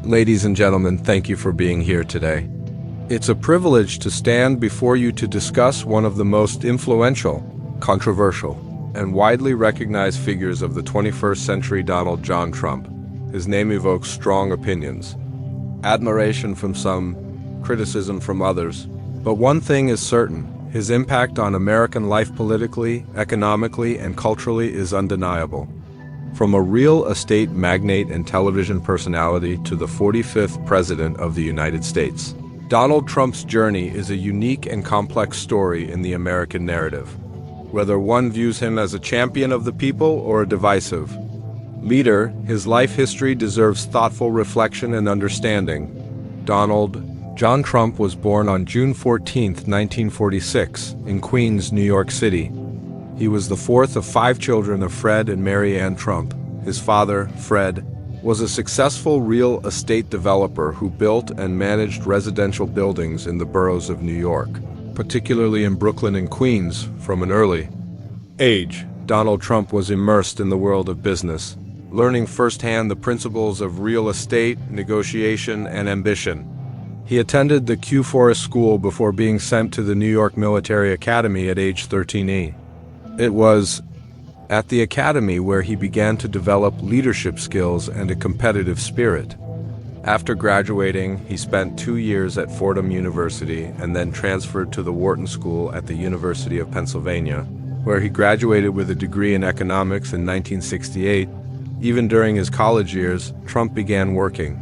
Ladies and gentlemen, thank you for being here today. It's a privilege to stand before you to discuss one of the most influential, controversial, and widely recognized figures of the 21st century, Donald John Trump. His name evokes strong opinions, admiration from some, criticism from others. But one thing is certain, his impact on American life politically, economically, and culturally is undeniable. From a real estate magnate and television personality to the 45th President of the United States, Donald Trump's journey is a unique and complex story in the American narrative, whether one views him as a champion of the people or a divisive leader. His life history deserves thoughtful reflection and understanding. Donald John Trump was born on June 14, 1946, in Queens, New York City. He was the fourth of 5 children of Fred and Mary Ann Trump. His father, Fred, was a successful real estate developer who built and managed residential buildings in the boroughs of New York, particularly in Brooklyn and Queens. From an early age, Donald Trump was immersed in the world of business, learning firsthand the principles of real estate, negotiation, and ambition. He attended the Q Forest School before being sent to the New York Military Academy at age 13. It was at the academy where he began to develop leadership skills and a competitive spirit. After graduating, he spent 2 years at Fordham University and then transferred to the Wharton School at the University of Pennsylvania, where he graduated with a degree in economics in 1968. Even during his college years, Trump began working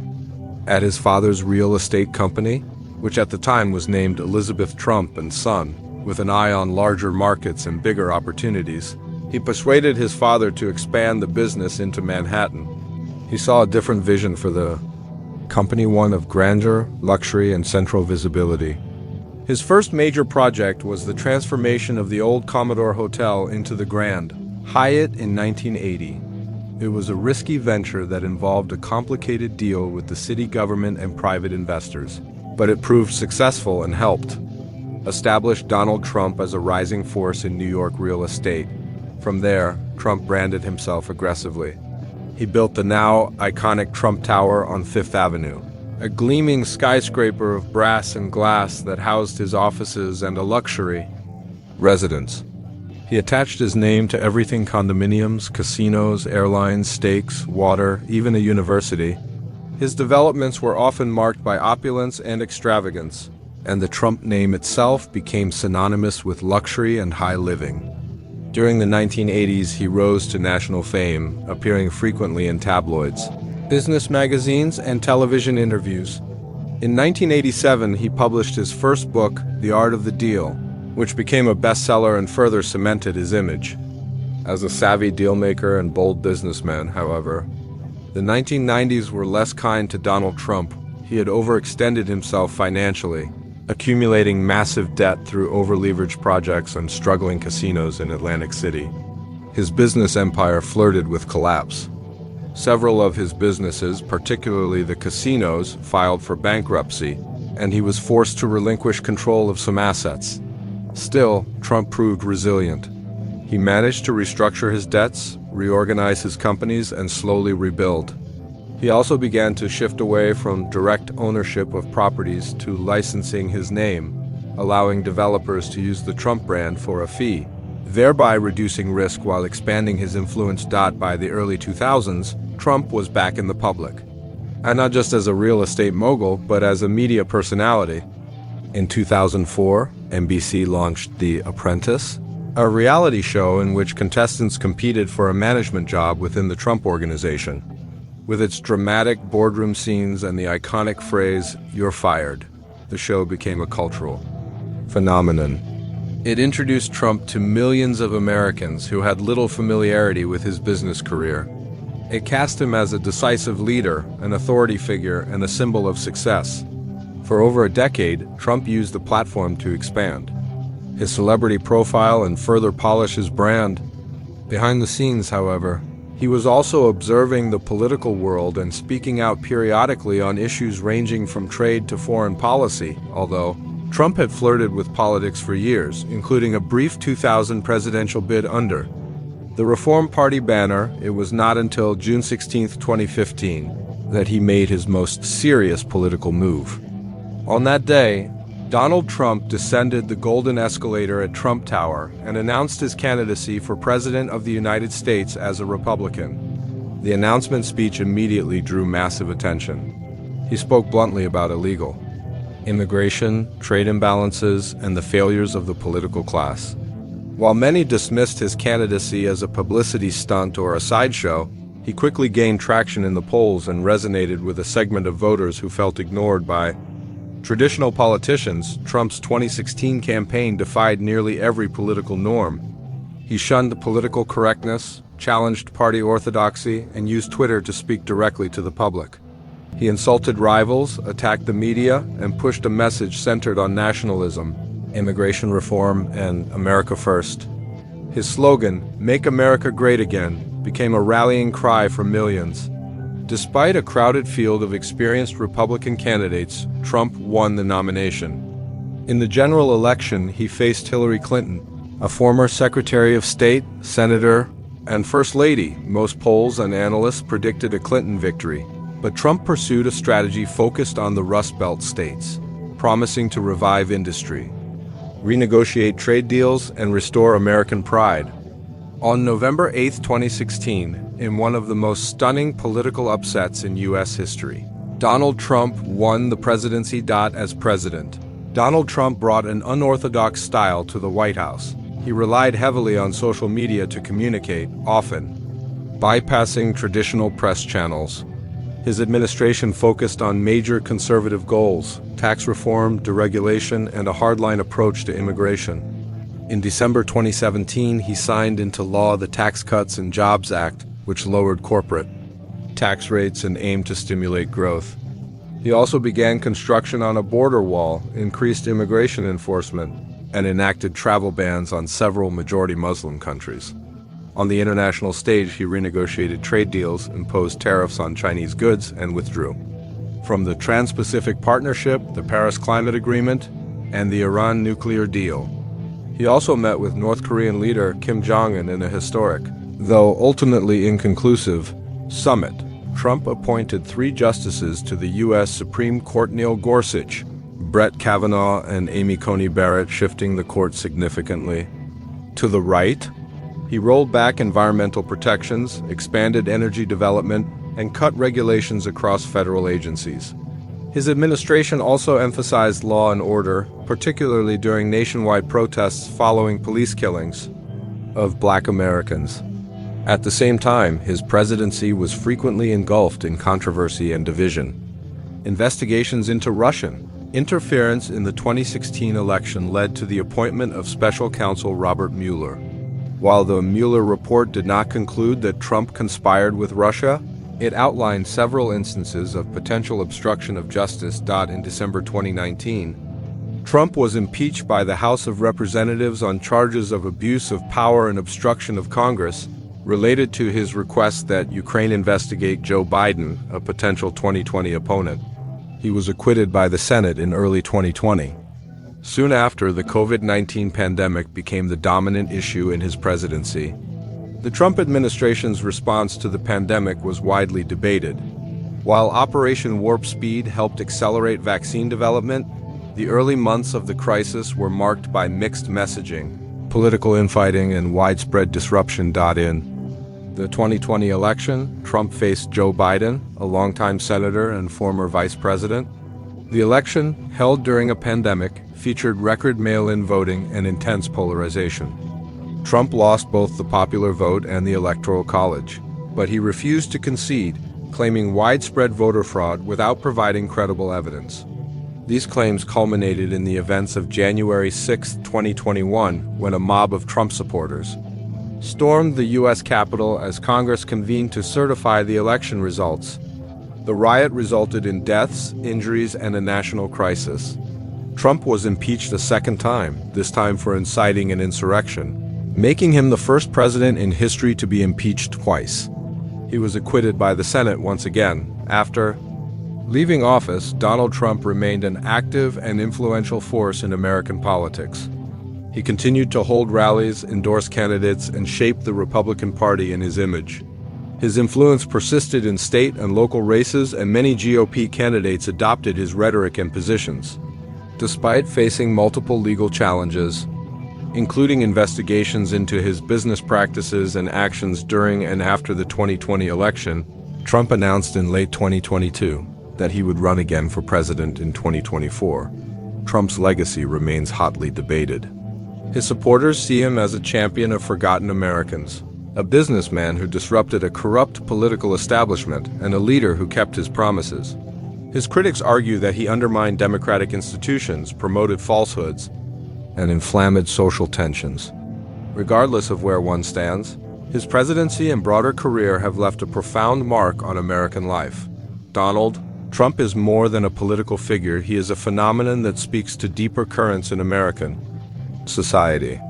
at his father's real estate company, which at the time was named Elizabeth Trump and Son, with an eye on larger markets and bigger opportunities. He persuaded his father to expand the business into Manhattan. He saw a different vision for the company, one of grandeur, luxury, and central visibility. His first major project was the transformation of the old Commodore Hotel into the Grand Hyatt in 1980. It was a risky venture that involved a complicated deal with the city government and private investors, but it proved successful and helped establish Donald Trump as a rising force in New York real estate. From there, Trump branded himself aggressively. He built the now iconic Trump Tower on Fifth Avenue, a gleaming skyscraper of brass and glass that housed his offices and a luxury residence. He attached his name to everything: condominiums, casinos, airlines, steaks, water, even a university. His developments were often marked by opulence and extravagance, and the Trump name itself became synonymous with luxury and high living. During the 1980s, he rose to national fame, appearing frequently in tabloids, business magazines, and television interviews. In 1987, he published his first book, The Art of the Deal, which became a bestseller and further cemented his image. As a savvy dealmaker and bold businessman, however, the 1990s were less kind to Donald Trump. He had overextended himself financially, accumulating massive debt through over-leveraged projects and struggling casinos in Atlantic City. His business empire flirted with collapse. Several of his businesses, particularly the casinos, filed for bankruptcy, and he was forced to relinquish control of some assets. Still, Trump proved resilient. He managed to restructure his debts, reorganize his companies, and slowly rebuild. He also began to shift away from direct ownership of properties to licensing his name, allowing developers to use the Trump brand for a fee, thereby reducing risk while expanding his influence. By the early 2000s, Trump was back in the public, and not just as a real estate mogul, but as a media personality. In 2004, NBC launched The Apprentice, a reality show in which contestants competed for a management job within the Trump organization. With its dramatic boardroom scenes and the iconic phrase, "You're fired," the show became a cultural phenomenon. It introduced Trump to millions of Americans who had little familiarity with his business career. It cast him as a decisive leader, an authority figure, and a symbol of success. For over a decade, Trump used the platform to expand his celebrity profile and further polish his brand. Behind the scenes, however, he was also observing the political world and speaking out periodically on issues ranging from trade to foreign policy, although Trump had flirted with politics for years, including a brief 2000 presidential bid under the Reform Party banner. It was not until June 16, 2015, that he made his most serious political move. On that day, Donald Trump descended the golden escalator at Trump Tower and announced his candidacy for President of the United States as a Republican. The announcement speech immediately drew massive attention. He spoke bluntly about illegal immigration, trade imbalances, and the failures of the political class. While many dismissed his candidacy as a publicity stunt or a sideshow, he quickly gained traction in the polls and resonated with a segment of voters who felt ignored by traditional politicians. Trump's 2016 campaign defied nearly every political norm. He shunned political correctness, challenged party orthodoxy, and used Twitter to speak directly to the public. He insulted rivals, attacked the media, and pushed a message centered on nationalism, immigration reform, and America First. His slogan, "Make America Great Again," became a rallying cry for millions. Despite a crowded field of experienced Republican candidates, Trump won the nomination. In the general election, he faced Hillary Clinton, a former Secretary of State, Senator, and First Lady. Most polls and analysts predicted a Clinton victory, but Trump pursued a strategy focused on the Rust Belt states, promising to revive industry, renegotiate trade deals, and restore American pride. On November 8, 2016, in one of the most stunning political upsets in U.S. history, Donald Trump won the presidency. As president, Donald Trump brought an unorthodox style to the White House. He relied heavily on social media to communicate, often bypassing traditional press channels. His administration focused on major conservative goals: tax reform, deregulation, and a hardline approach to immigration. In December 2017, he signed into law the Tax Cuts and Jobs Act, which lowered corporate tax rates and aimed to stimulate growth. He also began construction on a border wall, increased immigration enforcement, and enacted travel bans on several majority Muslim countries. On the international stage, he renegotiated trade deals, imposed tariffs on Chinese goods, and withdrew from the Trans-Pacific Partnership, the Paris Climate Agreement, and the Iran nuclear deal. He also met with North Korean leader Kim Jong-un in a historic, though ultimately inconclusive, summit. Trump appointed 3 justices to the U.S. Supreme Court: Neil Gorsuch, Brett Kavanaugh, and Amy Coney Barrett, shifting the court significantly to the right. He rolled back environmental protections, expanded energy development, and cut regulations across federal agencies. His administration also emphasized law and order, particularly during nationwide protests following police killings of Black Americans. At the same time, his presidency was frequently engulfed in controversy and division. Investigations into Russian interference in the 2016 election led to the appointment of special counsel Robert Mueller. While the Mueller report did not conclude that Trump conspired with Russia, it outlined several instances of potential obstruction of justice. In December 2019, Trump was impeached by the House of Representatives on charges of abuse of power and obstruction of Congress related to his request that Ukraine investigate Joe Biden, a potential 2020 opponent. He was acquitted by the Senate in early 2020. Soon after, the COVID-19 pandemic became the dominant issue in his presidency. The Trump administration's response to the pandemic was widely debated. While Operation Warp Speed helped accelerate vaccine development, the early months of the crisis were marked by mixed messaging, political infighting, and widespread disruption. In the 2020 election, Trump faced Joe Biden, a longtime senator and former vice president. The election, held during a pandemic, featured record mail-in voting and intense polarization. Trump lost both the popular vote and the Electoral College, but he refused to concede, claiming widespread voter fraud without providing credible evidence. These claims culminated in the events of January 6, 2021, when a mob of Trump supporters stormed the U.S. Capitol as Congress convened to certify the election results. The riot resulted in deaths, injuries, and a national crisis. Trump was impeached a second time, this time for inciting an insurrection, making him the first president in history to be impeached twice. He was acquitted by the Senate once again. After leaving office, Donald Trump remained an active and influential force in American politics. He continued to hold rallies, endorse candidates, and shape the Republican Party in his image. His influence persisted in state and local races, and many GOP candidates adopted his rhetoric and positions. Despite facing multiple legal challenges, including investigations into his business practices and actions during and after the 2020 election, Trump announced in late 2022 that he would run again for president in 2024. Trump's legacy remains hotly debated. His supporters see him as a champion of forgotten Americans, a businessman who disrupted a corrupt political establishment, and a leader who kept his promises. His critics argue that he undermined democratic institutions, promoted falsehoods, and inflamed social tensions. Regardless of where one stands, his presidency and broader career have left a profound mark on American life. Donald Trump is more than a political figure. He is a phenomenon that speaks to deeper currents in American society.